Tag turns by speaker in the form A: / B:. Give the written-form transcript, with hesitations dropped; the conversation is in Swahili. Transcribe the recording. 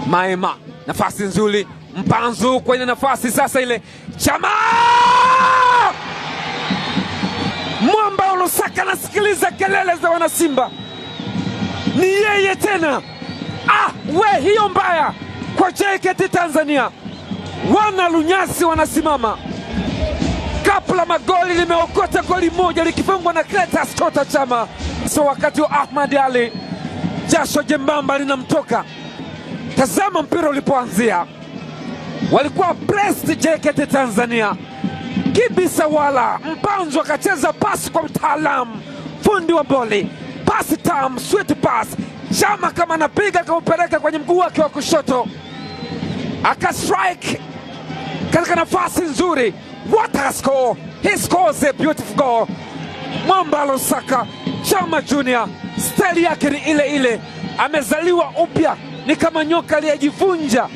A: Maema, nafasi nzuri, Mpanzu kwenye nafasi sasa ile, Chama! Mwamba wa Lusaka anasikiliza kelele za wanasimba. Ni yeye tena. Hiyo mbaya kwa JKT Tanzania. Wana Lunyasi wanasimama. Kapu la magoli limeokota goli moja likifungwa na Clatous Chota Chama. So wakati wa Ahmad Ali, jasho jembamba linamtoka. Tazama mpira ulipoanzia. Walikuwa blessed JKT Tanzania. Kibisa wala Mpanzu akacheza pasi kwa mtaalamu, fundi wa boli, pasi tam, sweet pass. Chama kama anapiga kaupeleka kwenye mguu wake wa kushoto, akastrike katika nafasi nzuri. What a score! He scores a beautiful goal. Mwamba Lusaka, Chama Junior, style yake ni ile ile, amezaliwa upya, ni kama nyoka aliyejivunja